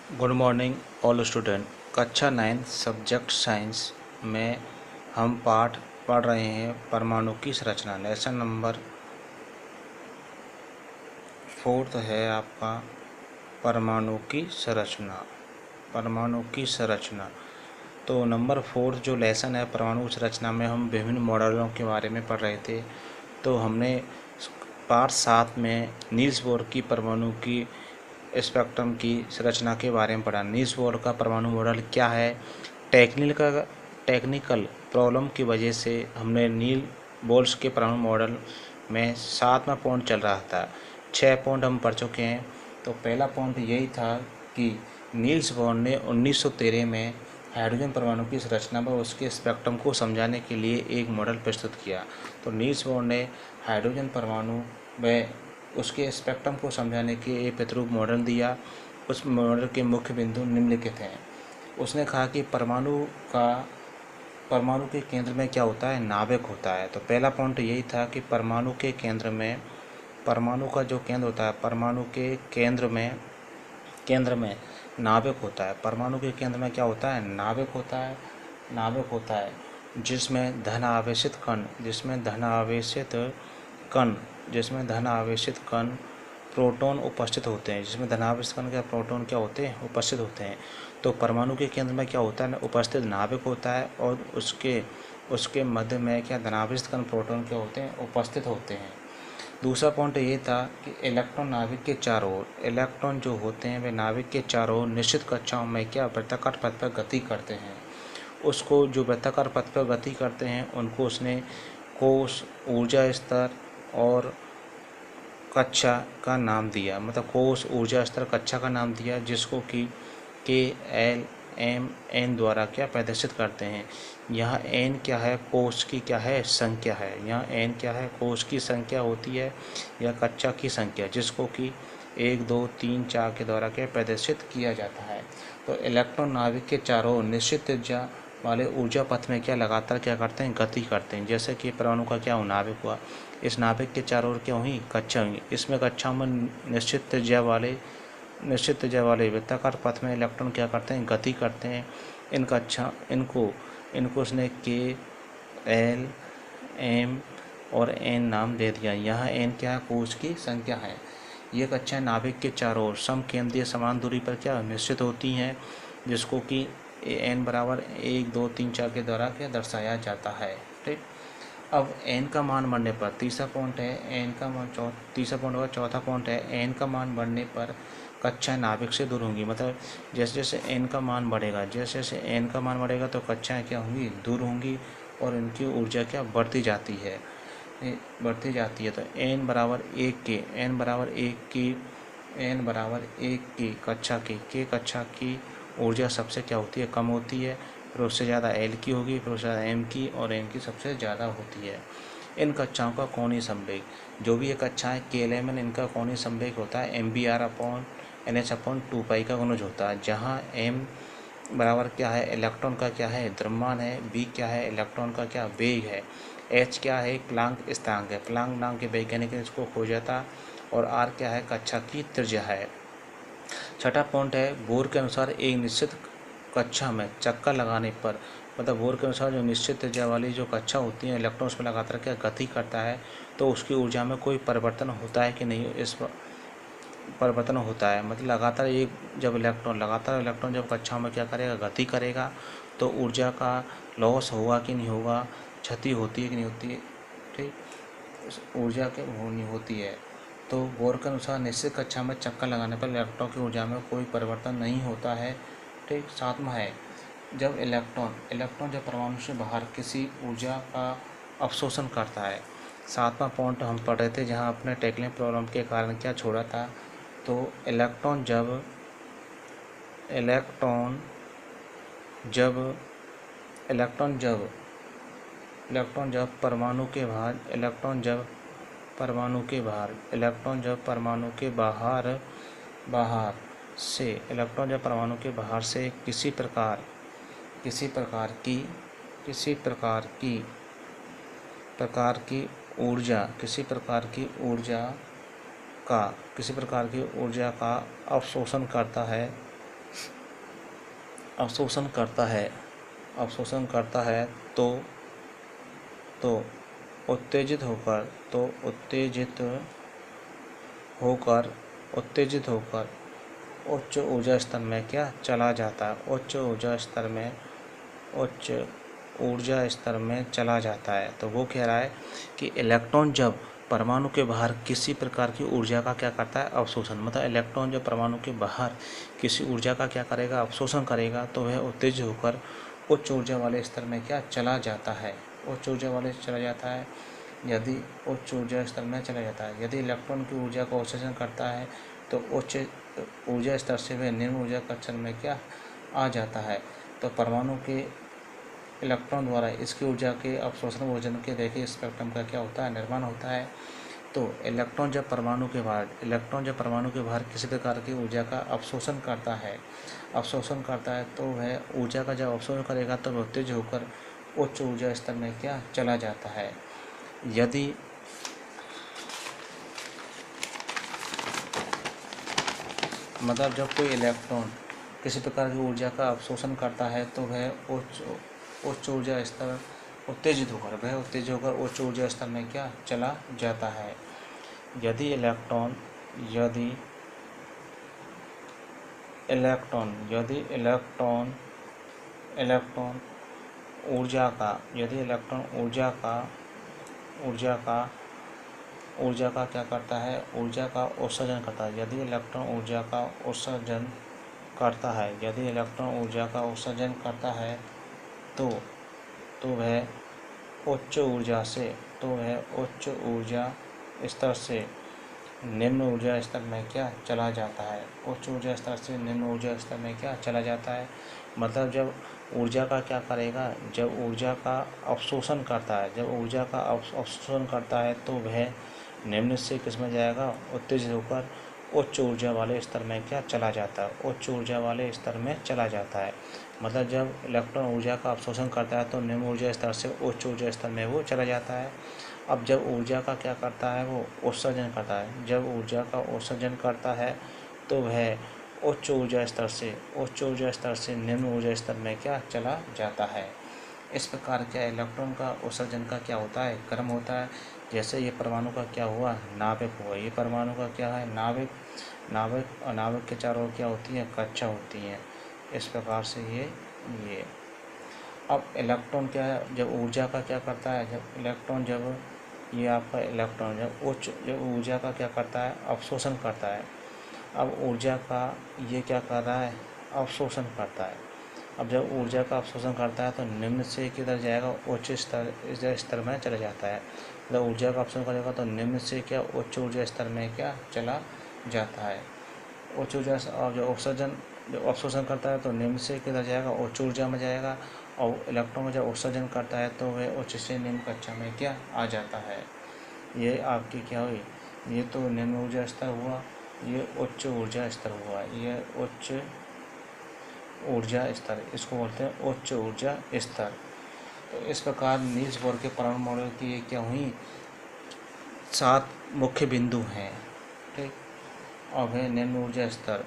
Good morning all student. कक्षा 9 subject science में हम पाठ पढ़ रहे हैं परमाणु की संरचना। लेसन नंबर 4 है आपका परमाणु की संरचना। परमाणु की संरचना तो नंबर 4 जो लेसन है परमाणु की संरचना में हम विभिन्न मॉडलों के बारे में पढ़ रहे थे। तो हमने पाठ 7 में नील्स बोर की परमाणु की स्पेक्ट्रम की संरचना के बारे में पढ़ा। नील्स बोर का परमाणु मॉडल क्या है। टेक्निकल प्रॉब्लम की वजह से हमने नील बोर्स के परमाणु मॉडल में 7वां पॉइंट चल रहा था। 6 पॉइंट हम पढ़ चुके हैं। तो पहला पॉइंट यही था कि नील्स बोर ने 1913 में हाइड्रोजन परमाणु की संरचना व उसके स्पेक्ट्रम को समझाने के लिए एक मॉडल प्रस्तुत किया। तो नील्स बोर ने हाइड्रोजन परमाणु व उसके स्पेक्ट्रम को समझाने के एक प्रतिरूप मॉडल दिया। उस मॉडल के मुख्य बिंदु निम्नलिखित हैं। उसने कहा कि परमाणु के केंद्र में क्या होता है, नाभिक होता है। तो पहला पॉइंट यही था कि परमाणु के केंद्र में, परमाणु का जो केंद्र होता है, परमाणु के केंद्र में नाभिक होता है। परमाणु के केंद्र में क्या होता है, नाभिक होता है जिसमें धन आवेशित कण प्रोटॉन उपस्थित होते हैं। प्रोटॉन क्या होते हैं, उपस्थित होते हैं। तो परमाणु के केंद्र में क्या होता है, उपस्थित नाभिक होता है और उसके मध्य में क्या धनावेशित कण प्रोटॉन क्या होते हैं, उपस्थित होते हैं। दूसरा पॉइंट ये था कि इलेक्ट्रॉन नाभिक के चारों ओर, इलेक्ट्रॉन जो होते हैं वे नाभिक के चारों ओर निश्चित कक्षाओं में क्या वृत्ताकार पथ पर गति करते हैं। उसको जो वृत्ताकार पथ पर गति करते हैं उनको उसने कोश, ऊर्जा स्तर और कक्षा का नाम दिया। मतलब कोश, ऊर्जा स्तर, कक्षा का नाम दिया, जिसको कि KLMN द्वारा क्या प्रदर्शित करते हैं। यहाँ n क्या है, कोश की क्या है, संख्या है। यहाँ n क्या है, कोश की संख्या होती है या कक्षा की संख्या, जिसको कि 1, 2, 3, 4 के द्वारा क्या प्रदर्शित किया जाता है। तो इलेक्ट्रॉन नाभिक के चारों निश्चित त्रिज्या वाले ऊर्जा पथ में क्या लगातार क्या करते हैं, गति करते हैं। जैसे कि परमाणु का क्या नाभिक हुआ, इस नाभिक के चारों ओर क्या हुई, कक्षा हुई। इसमें कक्षा में निश्चित त्रिज्या वाले वृत्ताकार पथ में इलेक्ट्रॉन क्या करते हैं, गति करते हैं। इनको उसने KLM और N नाम दे दिया। यहाँ N क्या है, कोश की संख्या है। ये कक्षाएं नाभिक के चारों ओर समकेंद्रीय समान दूरी पर क्या निश्चित होती हैं, जिसको कि n बराबर 1, 2, 3, 4 के द्वारा क्या दर्शाया जाता है। ठीक। अब n का मान बढ़ने पर, तीसरा पॉइंट होगा। चौथा पॉइंट है n का मान बढ़ने पर कक्षाएं नाभिक से दूर होंगी। मतलब जैसे जैसे n का मान बढ़ेगा, तो कक्षाएं क्या होंगी, दूर होंगी और इनकी ऊर्जा क्या बढ़ती जाती है। तो n बराबर 1 की कक्षा की ऊर्जा सबसे क्या होती है, कम होती है। फिर उससे ज़्यादा L की होगी, फिर उससे ज़्यादा M की, और N की सबसे ज़्यादा होती है। इन कक्षाओं का कोणीय संवेग, जो भी ये कक्षाएं KLMN, इनका कोणीय संवेग होता है MBR/NH/2 का गुणज होता है। जहाँ M बराबर क्या है, इलेक्ट्रॉन का क्या है, द्रव्यमान है। B क्या है, इलेक्ट्रॉन का क्या वेग है। H क्या है, प्लांक स्थिरांक है। प्लांक नाम के वैज्ञानिक ने इसको खोजा था। और R क्या है, कक्षा की त्रिज्या है। छठा पॉइंट है, बोर के अनुसार एक निश्चित कक्षा में चक्कर लगाने पर, मतलब बोर के अनुसार जो निश्चित त्रिज्या वाली जो कक्षा होती है, इलेक्ट्रॉन उस पर लगातार क्या गति करता है, तो उसकी ऊर्जा में कोई परिवर्तन होता है कि नहीं, इस परिवर्तन होता है। मतलब लगातार इलेक्ट्रॉन जब कक्षाओं में क्या करेगा, गति करेगा, तो ऊर्जा का लॉस होगा कि नहीं होगा, क्षति होती है कि नहीं होती है। ठीक, ऊर्जा के होनी होती है। तो बोर के अनुसार निश्चित कक्षा में चक्कर लगाने पर इलेक्ट्रॉन की ऊर्जा में कोई परिवर्तन नहीं होता है। ठीक। सातवां है, जब इलेक्ट्रॉन जब परमाणु से बाहर किसी ऊर्जा का अवशोषण करता है। सातवां पॉइंट हम पढ़ रहे थे, जहाँ अपने टेक्निकल प्रॉब्लम के कारण क्या छोड़ा था। तो इलेक्ट्रॉन जब परमाणु के बाहर से किसी प्रकार की ऊर्जा का अवशोषण करता है, अवशोषण करता है तो उत्तेजित होकर उच्च ऊर्जा स्तर में क्या चला जाता है, उच्च ऊर्जा स्तर में चला जाता है। तो वो कह रहा है कि इलेक्ट्रॉन जब परमाणु के बाहर किसी प्रकार की ऊर्जा का क्या करता है, अवशोषण, मतलब इलेक्ट्रॉन जब परमाणु के बाहर किसी ऊर्जा का क्या करेगा, अवशोषण करेगा, तो वह उत्तेजित होकर उच्च ऊर्जा वाले स्तर में क्या चला जाता है, उच्च ऊर्जा वाले चला जाता है। यदि उच्च ऊर्जा स्तर में चला जाता है, यदि इलेक्ट्रॉन की ऊर्जा का अवशोषण करता है तो उच्च ऊर्जा स्तर से वह निम्न ऊर्जा कक्षन में क्या आ जाता है। तो परमाणु के इलेक्ट्रॉन द्वारा इसकी ऊर्जा के अवशोषण ऊर्जा के रेखीय स्पेक्ट्रम का क्या होता है, निर्माण होता है। तो इलेक्ट्रॉन जब परमाणु के बाहर किसी प्रकार की ऊर्जा का अवशोषण करता है तो वह ऊर्जा का जब अवशोषण करेगा तो वह उत्तेजित होकर उच्च ऊर्जा स्तर में क्या चला जाता है। यदि मतलब जब कोई इलेक्ट्रॉन किसी प्रकार की ऊर्जा का अवशोषण करता है तो वह उच्च ऊर्जा स्तर उत्तेजित होकर उच्च ऊर्जा स्तर में क्या चला जाता है। यदि इलेक्ट्रॉन ऊर्जा का क्या करता है, ऊर्जा का उत्सर्जन करता है। यदि इलेक्ट्रॉन ऊर्जा का उत्सर्जन करता है तो वह उच्च ऊर्जा स्तर से निम्न ऊर्जा स्तर में क्या चला जाता है, उच्च ऊर्जा स्तर से निम्न ऊर्जा स्तर में क्या चला जाता है। मतलब जब ऊर्जा का क्या करेगा, जब ऊर्जा का अवशोषण करता है तो वह निम्न से किस में जाएगा, उत्तेजित होकर उच्च ऊर्जा वाले स्तर में क्या चला जाता है, उच्च ऊर्जा वाले स्तर में चला जाता है। मतलब जब इलेक्ट्रॉन ऊर्जा का अवशोषण करता है तो निम्न ऊर्जा स्तर से उच्च ऊर्जा स्तर में वो चला जाता है। अब जब ऊर्जा का क्या करता है, वो उत्सर्जन करता है। जब ऊर्जा का उत्सर्जन करता है तो वह उच्च ऊर्जा स्तर से निम्न ऊर्जा स्तर में क्या चला जाता है। इस प्रकार क्या इलेक्ट्रॉन का उत्सर्जन का क्या होता है, क्रम होता है। जैसे ये परमाणु का क्या हुआ, नाभिक हुआ। ये परमाणु का क्या है, नाभिक और नाभिक के चारों ओर क्या होती है, कक्षा होती है। इस प्रकार से ये अब इलेक्ट्रॉन क्या है, जब ऊर्जा का क्या करता है, जब ये आपका इलेक्ट्रॉन जब ऊर्जा का क्या करता है, अवशोषण करता है। अब ऊर्जा का ये क्या कर रहा है, अवशोषण करता है। अब जब ऊर्जा का अवशोषण करता है तो निम्न से किधर जाएगा, उच्च स्तर में चला जाता है। जब ऊर्जा का अवशोषण करेगा तो निम्न से क्या उच्च ऊर्जा स्तर में क्या चला जाता है। उच्च ऊर्जा और जब अवशोषण करता है तो निम्न से किधर जाएगा, उच्च ऊर्जा में जाएगा। और इलेक्ट्रॉन में जब उत्सर्जन करता है तो वह उच्च से निम्न कक्षा में क्या आ जाता है। ये आपकी क्या हुई, ये तो निम्न ऊर्जा स्तर हुआ, ये उच्च ऊर्जा स्तर हुआ। ये उच्च ऊर्जा स्तर, इसको बोलते हैं उच्च ऊर्जा स्तर। तो इस प्रकार नील्स बोर के परमाणु मॉडल की ये क्या हुई, 7 मुख्य बिंदु हैं। ठीक, और वह निम्न ऊर्जा स्तर,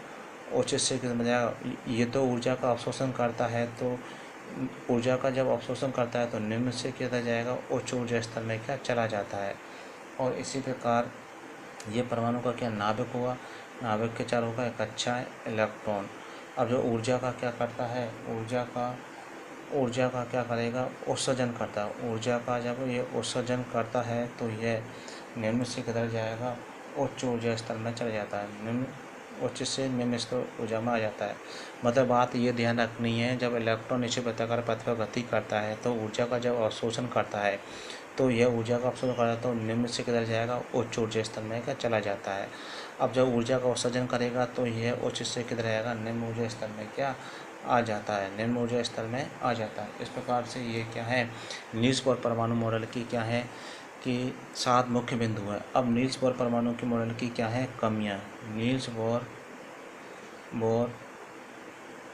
उच्च से कितना जाएगा, ये तो ऊर्जा का अवशोषण करता है तो ऊर्जा का जब अवशोषण करता है तो निम्न से कितना जाएगा, उच्च ऊर्जा स्तर में क्या चला जाता है। और इसी प्रकार ये परमाणु का क्या नाभिक हुआ, नाभिक के चारों का कक्षा है इलेक्ट्रॉन। अब जो ऊर्जा का क्या करता है, ऊर्जा का क्या करेगा, उत्सर्जन करता है। ऊर्जा का जब ये उत्सर्जन करता है तो यह निम्न से किधर जाएगा, उच्च ऊर्जा स्तर में चला जाता है। उच्च से निम्न स्तर ऊर्जा में आ जाता है। मतलब बात ये ध्यान रखनी है, जब इलेक्ट्रॉन नीचे वृत्ताकार पथ पर गति करता है तो ऊर्जा का जब अवशोषण करता है तो यह ऊर्जा का अवशोषण करता है तो निम्न से किधर जाएगा, उच्च ऊर्जा स्तर में क्या चला जाता है। अब जब ऊर्जा का उत्सर्जन करेगा तो यह उच्च से किधर आएगा, निम्न ऊर्जा स्तर में क्या आ जाता है, निम्न ऊर्जा स्तर में आ जाता है। इस प्रकार से ये क्या है, नील्स बोर परमाणु मॉडल की क्या है कि 7 मुख्य बिंदु है। अब नील्स बोर परमाणु के मॉडल की क्या है कमियां, नील्स बोर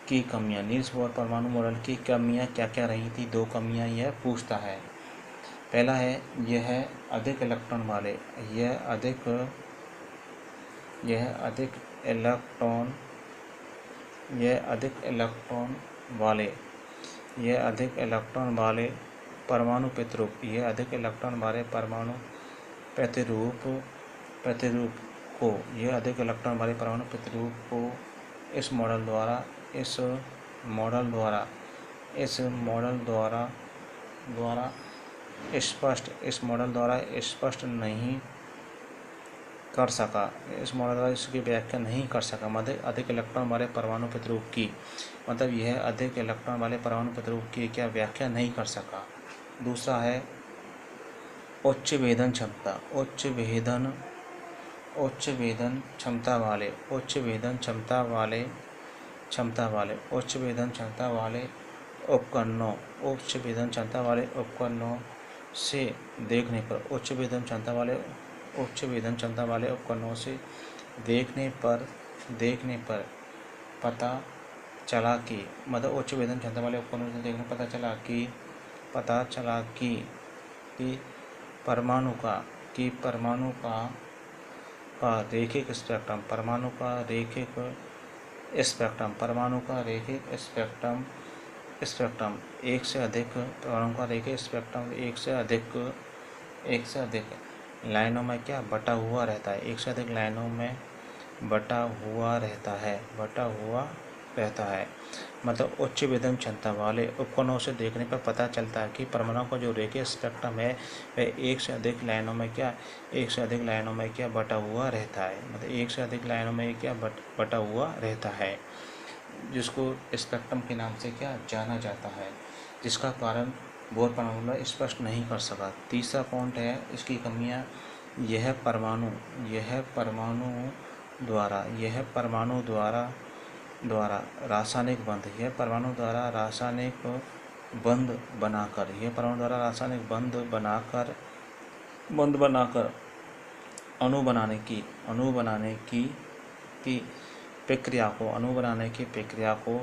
की कमियां, नील्स बोर परमाणु मॉडल की कमियां क्या क्या रही थी, 2 कमियां यह पूछता है। पहला है, यह है अधिक इलेक्ट्रॉन वाले, यह अधिक इलेक्ट्रॉन यह अधिक इलेक्ट्रॉन वाले परमाणु प्रतिरूप, यह अधिक इलेक्ट्रॉन वाले परमाणु प्रतिरूप को, यह अधिक इलेक्ट्रॉन वाले परमाणु प्रतिरूप को इस मॉडल द्वारा स्पष्ट नहीं कर सका, इस मॉडल द्वारा इसकी व्याख्या नहीं कर सका। मतलब अधिक इलेक्ट्रॉन वाले परमाणु प्रतिरूप की, मतलब यह अधिक इलेक्ट्रॉन वाले परमाणु प्रतिरूप की क्या व्याख्या नहीं कर सका। दूसरा है उच्च भेदन क्षमता, उच्च भेदन क्षमता वाले उपकरणों से देखने पर, उच्च भेदन क्षमता वाले उपकरणों से देखने पर पता चला कि, मतलब उच्च भेदन क्षमता वाले उपकरणों से देखने पता चला कि परमाणु का रैखिक स्पेक्ट्रम एक से अधिक परमाणु का रैखिक स्पेक्ट्रम एक से अधिक लाइनों में क्या बटा हुआ रहता है, एक से अधिक लाइनों में बटा हुआ रहता है। मतलब उच्च भेदन क्षमता वाले उपकरणों से देखने पर पता चलता है कि परमाणु का जो रैखिक स्पेक्ट्रम है वह एक से अधिक लाइनों में क्या बटा हुआ रहता है। मतलब एक से अधिक लाइनों में क्या बटा हुआ रहता है, जिसको स्पेक्ट्रम के नाम से क्या जाना जाता है, जिसका कारण बोर परमाणु स्पष्ट नहीं कर सका। तीसरा पॉइंट है इसकी कमियां, यह परमाणु द्वारा रासायनिक बंध बनाकर अणु बनाने की प्रक्रिया को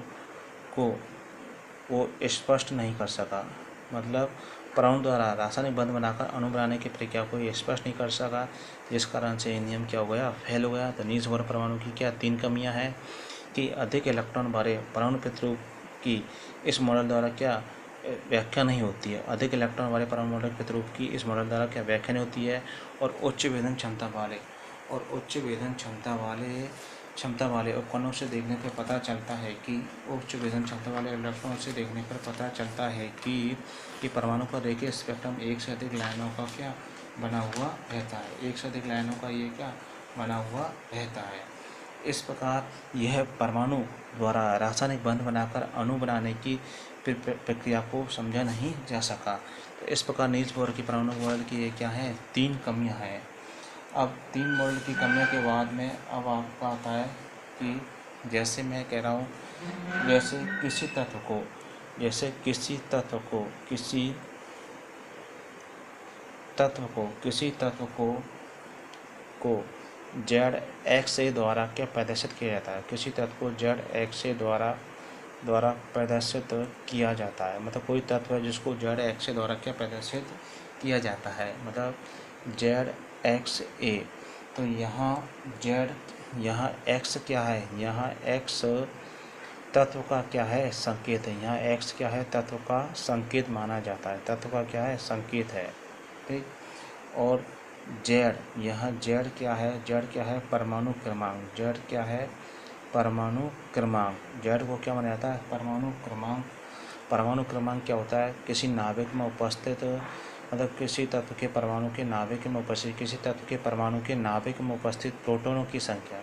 वो स्पष्ट नहीं कर सका। मतलब परमाणु द्वारा रासायनिक बंध बनाकर अणु बनाने की प्रक्रिया को ये स्पष्ट नहीं कर सका, जिस कारण से ये नियम क्या हो गया, फेल हो गया। तो नील्स बोर परमाणु की क्या 3 कमियां हैं कि अधिक इलेक्ट्रॉन वाले परमाणु प्रतिरूप की इस मॉडल द्वारा क्या व्याख्या नहीं होती है, अधिक इलेक्ट्रॉन वाले परमाणु प्रतिरूप की इस मॉडल द्वारा क्या व्याख्या नहीं होती है, और उच्च भेदन क्षमता वाले उपकरणों से देखने पर पता चलता है कि परमाणु का रैखिक स्पेक्ट्रम एक से अधिक लाइनों का क्या बना हुआ रहता है, एक से अधिक लाइनों का ये क्या बना हुआ रहता है। इस प्रकार यह परमाणु द्वारा रासायनिक बंध बनाकर अणु बनाने की प्रक्रिया को समझा नहीं जा सका। तो इस प्रकार नील्स बोर की परमाणु मॉडल की ये क्या है, 3 कमियां हैं। अब 3 मॉडल की कमियों के बाद में अब आपका आता है कि जैसे मैं कह रहा हूँ, जैसे किसी तत्व को ZXA द्वारा क्या प्रदर्शित किया जाता है, किसी तत्व को ZXA द्वारा प्रदर्शित किया जाता है। मतलब कोई तत्व है जिसको ZXA द्वारा क्या प्रदर्शित किया जाता है, मतलब ZXA। तो यहाँ X क्या है, यहाँ X तत्व का क्या है, संकेत है। यहाँ X क्या है, तत्व का संकेत माना जाता है, तत्व का क्या है, संकेत है, ठीक। और Z, यहाँ Z क्या है, परमाणु क्रमांक। Z क्या है, परमाणु क्रमांक। Z को क्या माना जाता है, परमाणु क्रमांक। परमाणु क्रमांक क्या होता है, किसी नाभिक में उपस्थित, मतलब किसी तत्व के परमाणु के नाभिक में उपस्थित प्रोटॉनों की संख्या,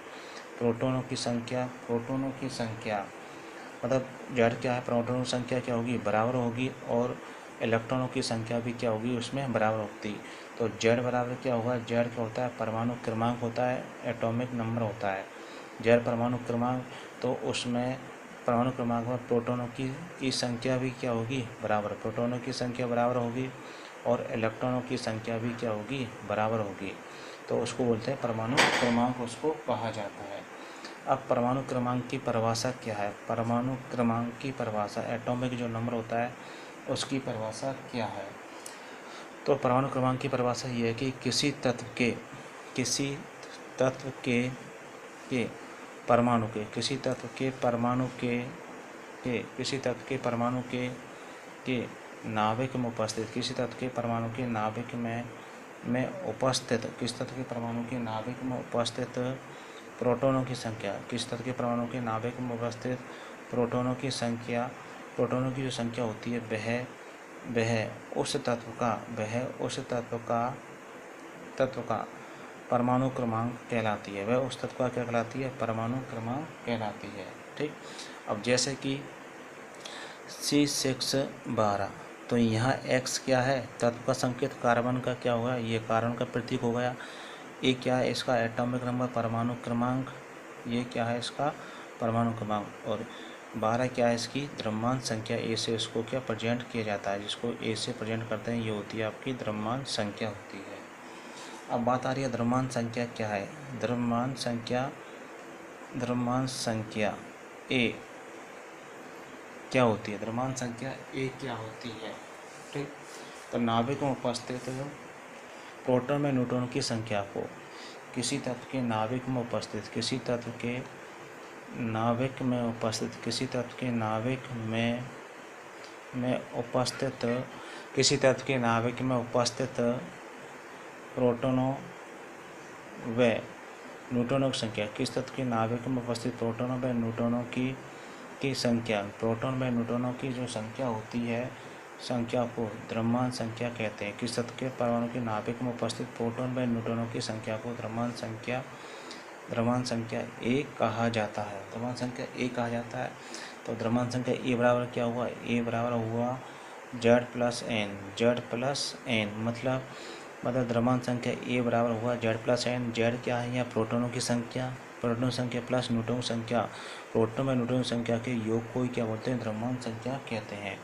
मतलब Z क्या है, प्रोटॉनों की संख्या क्या होगी, बराबर होगी, और इलेक्ट्रॉनों की संख्या भी क्या होगी, उसमें बराबर होती। तो Z बराबर क्या होगा, Z क्या होता है, परमाणु क्रमांक होता है, एटॉमिक नंबर होता है। Z परमाणु क्रमांक, तो उसमें परमाणु क्रमांक में प्रोटॉनों की संख्या भी क्या होगी, बराबर, प्रोटॉनों की संख्या बराबर होगी, और इलेक्ट्रॉनों की संख्या भी क्या होगी, बराबर होगी। तो उसको बोलते हैं परमाणु क्रमांक, उसको कहा जाता है। अब परमाणु क्रमांक की परिभाषा क्या है, परमाणु क्रमांक की परिभाषा, एटॉमिक जो नंबर होता है उसकी परिभाषा क्या है। तो परमाणु क्रमांक की परिभाषा ये है कि किसी तत्व के परमाणु के किसी तत्व के परमाणु के नाभिक में उपस्थित किसी तत्व के परमाणु के नाभिक में उपस्थित किस तत्व के परमाणु के नाभिक में उपस्थित प्रोटॉनों की संख्या किस तत्व के परमाणु के नाभिक में उपस्थित प्रोटॉनों की जो संख्या होती है वह उस तत्व का परमाणु क्रमांक कहलाती है। वह उस तत्व का क्या कहलाती है? परमाणु क्रमांक कहलाती है। ठीक। अब जैसे कि C612, तो यहाँ X क्या है? तत्व का संकेत कार्बन का क्या होगा? ये कार्बन का प्रतीक हो गया। ए क्या है? इसका एटॉमिक नंबर, परमाणु क्रमांक। ये क्या है? इसका परमाणु क्रमांक। और 12 क्या है? इसकी द्रव्यमान संख्या। ए से इसको क्या प्रेजेंट किया जाता है? जिसको ए से प्रेजेंट करते हैं, ये होती है आपकी द्रव्यमान संख्या होती है। अब बात आ रही है द्रव्यमान संख्या क्या है? द्रव्यमान संख्या ए क्या होती है? द्रव्यमान संख्या ए क्या होती है? ठीक। तो नाभिक में उपस्थित प्रोटॉन में न्यूट्रॉन की संख्या को किसी तत्व के नाभिक में उपस्थित किसी तत्व के नाभिक में उपस्थित प्रोटॉनों व न्यूट्रॉनों की संख्या किस तत्व के नाभिक में उपस्थित प्रोटॉनों व न्यूट्रॉनों की संख्या प्रोटॉन व न्यूट्रॉनों की जो संख्या होती है, संख्या को द्रव्यमान संख्या कहते हैं। किस तत्व के परमाणु के नाभिक में उपस्थित प्रोटॉन व न्यूट्रॉनों की संख्या को द्रव्यमान संख्या ए कहा जाता है। द्रव्यमान संख्या ए कहा जाता है। तो द्रव्यमान संख्या ए बराबर क्या हुआ? ए बराबर हुआ Z+N मतलब द्रव्यमान संख्या ए बराबर हुआ Z+N। Z क्या है? यहाँ प्रोटॉनों की संख्या प्लस न्यूट्रॉन संख्या। प्रोटॉन व न्यूट्रॉन संख्या के योग को ही क्या बोलते हैं? द्रव्यमान संख्या कहते हैं।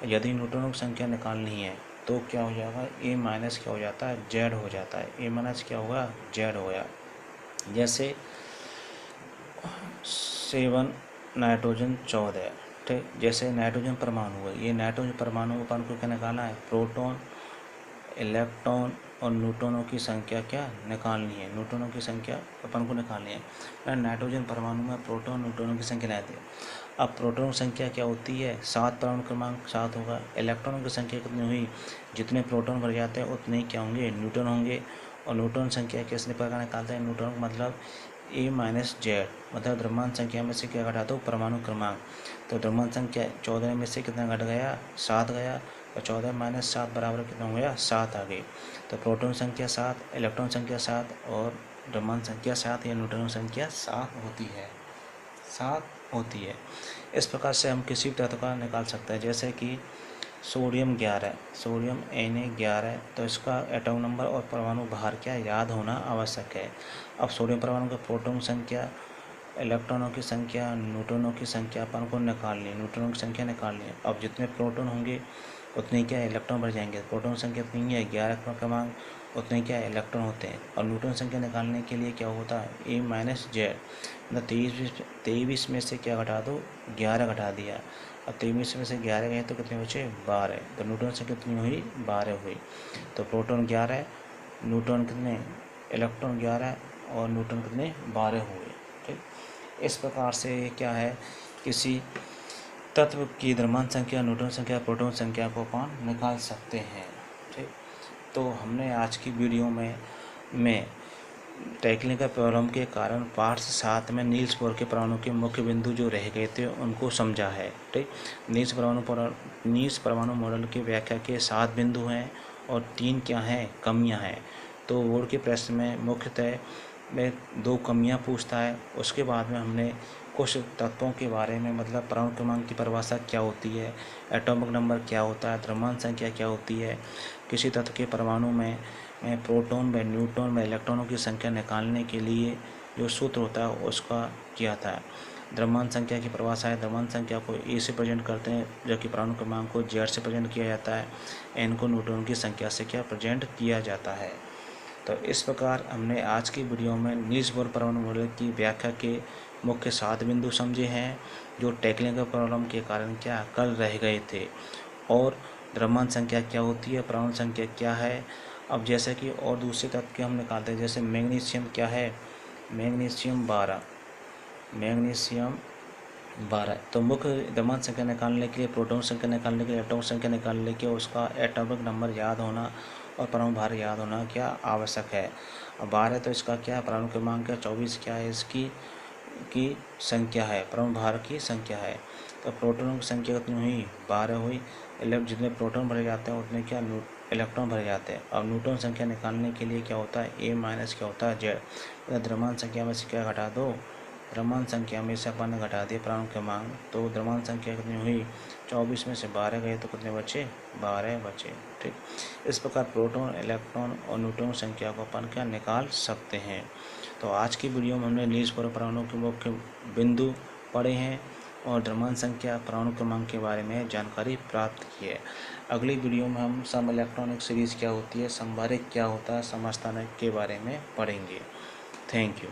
यदि न्यूट्रॉनों की संख्या निकालनी है तो क्या हो जाएगा? ए माइनस क्या हो जाता है? Z हो जाता है। ए माइनस क्या होगा? Z हो गया। जैसे 7 नाइट्रोजन 14। ठीक। जैसे नाइट्रोजन परमाणु है, ये नाइट्रोजन परमाणु अपन को क्या निकालना है? प्रोटॉन, इलेक्ट्रॉन और न्यूट्रॉनों की संख्या क्या निकालनी है? न्यूट्रॉनों की संख्या अपन को निकालनी है। नाइट्रोजन परमाणु में प्रोटॉन न्यूट्रॉनों की संख्या लाते हैं। अब प्रोटॉन की संख्या क्या होती है? 7, परमाणु क्रमांक 7 होगा। इलेक्ट्रॉनों की संख्या कितनी हुई? जितने प्रोटॉन भर जाते हैं उतने ही क्या होंगे? न्यूट्रॉन होंगे। और न्यूट्रॉन संख्या किस प्रकार निकालते हैं? न्यूट्रॉन मतलब ए माइनस जेड, मतलब द्रव्यमान संख्या में से क्या घटा दो? परमाणु क्रमांक। तो द्रव्यमान संख्या 14 में से कितना घट गया? 7 गया। और 14 माइनस 7 बराबर कितना हो गया? 7 आ गई। तो प्रोटॉन संख्या 7, इलेक्ट्रॉन संख्या 7 और द्रव्यमान संख्या 7 या न्यूट्रॉन संख्या 7 होती है। इस प्रकार से हम किसी भी तत्व का निकाल सकते हैं। जैसे कि सोडियम 11, सोडियम Na11, तो इसका एटॉमिक नंबर और परमाणु भार क्या याद होना आवश्यक है। अब सोडियम परमाणु का प्रोटॉन संख्या, इलेक्ट्रॉनों की संख्या, न्यूट्रॉनों की संख्या अपन को निकालनी है। न्यूट्रॉनों की संख्या निकालनी है। अब जितने प्रोटॉन होंगे उतने क्या इलेक्ट्रॉन बढ़ जाएंगे। प्रोटॉन संख्या कितनी है? 11 क्रमांक, उतने क्या इलेक्ट्रॉन होते हैं। और न्यूट्रॉन संख्या निकालने के लिए क्या होता है? ए माइनस जेड, मतलब 23 में से क्या घटा दो? 11 घटा दिया। अब 23 में से 11 गए तो कितने बचे? 12। तो न्यूट्रॉन संख्या कितनी हुई? 12 हुई। तो प्रोटॉन 11, न्यूट्रॉन कितने? इलेक्ट्रॉन 11 और न्यूट्रॉन कितने? 12 हुए। ठीक। इस प्रकार से क्या है, किसी तत्व की द्रव्यमान संख्या, न्यूट्रॉन संख्या, प्रोटॉन संख्या को अपन निकाल सकते हैं। ठीक। तो हमने आज की वीडियो में टेक्निकल प्रॉब्लम के कारण पार्ट 7 में नील्स बोर के परमाणु के मुख्य बिंदु जो रह गए थे उनको समझा है। ठीक। नील्स परमाणु मॉडल की व्याख्या के 7 बिंदु हैं और 3 क्या हैं? कमियां हैं। तो बोर्ड के प्रश्न में मुख्यतः में 2 कमियां पूछता है। उसके बाद में हमने कुछ तत्वों के बारे में, मतलब परमाणु क्रमांक की परिभाषा क्या होती है, एटॉमिक नंबर क्या होता है, द्रव्यमान संख्या क्या होती है, किसी तत्व के परमाणु में प्रोटॉन व न्यूट्रॉन व इलेक्ट्रॉनों की संख्या निकालने के लिए जो सूत्र होता है उसका किया था। द्रव्यमान संख्या की परिभाषा है। द्रव्यमान संख्या को ए से प्रेजेंट करते हैं, जबकि परमाणु क्रमांक को जेड से प्रेजेंट किया जाता है। एन को न्यूट्रॉन की संख्या से क्या प्रेजेंट किया जाता है। तो इस प्रकार हमने आज की वीडियो में नील्स बोर परमाणु मॉडल की व्याख्या के मुख्य 7 बिंदु समझे हैं, जो टेक्निकल प्रॉब्लम के कारण क्या कल रह गए थे। और द्रव्यमान संख्या क्या होती है, परमाणु संख्या क्या है। अब जैसे कि और दूसरे तत्व के हम निकालते हैं, जैसे मैग्नीशियम क्या है? Magnesium 12, magnesium 12। तो मुख्य द्रव्यमान संख्या निकालने के लिए, प्रोटॉन संख्या निकालने के लिए, इलेक्ट्रॉन संख्या निकालने के लिए उसका एटॉमिक नंबर याद होना और परमाणु भार याद होना क्या आवश्यक है। 12 तो इसका क्या है, परमाणु क्रमांक है। 24 क्या है, इसकी की संख्या है, परमाणु भार की संख्या है। तो प्रोटॉनों की संख्या कितनी हुई, 12 हुई। जितने प्रोटॉन भरे जाते हैं उतने क्या इलेक्ट्रॉन भरे जाते हैं। अब न्यूटन संख्या निकालने के लिए क्या होता है, ए माइनस क्या होता है, जेड। द्रव्यमान संख्या में से क्या घटा दो, द्रव्यमान संख्या में से अपन ने घटा दिया परमाणु क्रमांक, तो द्रव्यमान संख्या कितनी हुई, 24 में से 12 गए तो कितने बचे, 12 बचे। ठीक, इस प्रकार प्रोटॉन, इलेक्ट्रॉन और न्यूट्रॉन संख्या को अपन क्या निकाल सकते हैं। तो आज की वीडियो में हमने नील्स बोर परमाणु के मुख्य बिंदु पढ़े हैं और द्रव्यमान संख्या, परमाणु क्रमांक के बारे में जानकारी प्राप्त की है। अगली वीडियो में हम सम इलेक्ट्रॉनिक सीरीज क्या होती है, संभारित क्या होता है, समस्थानिक के बारे में पढ़ेंगे। Thank you.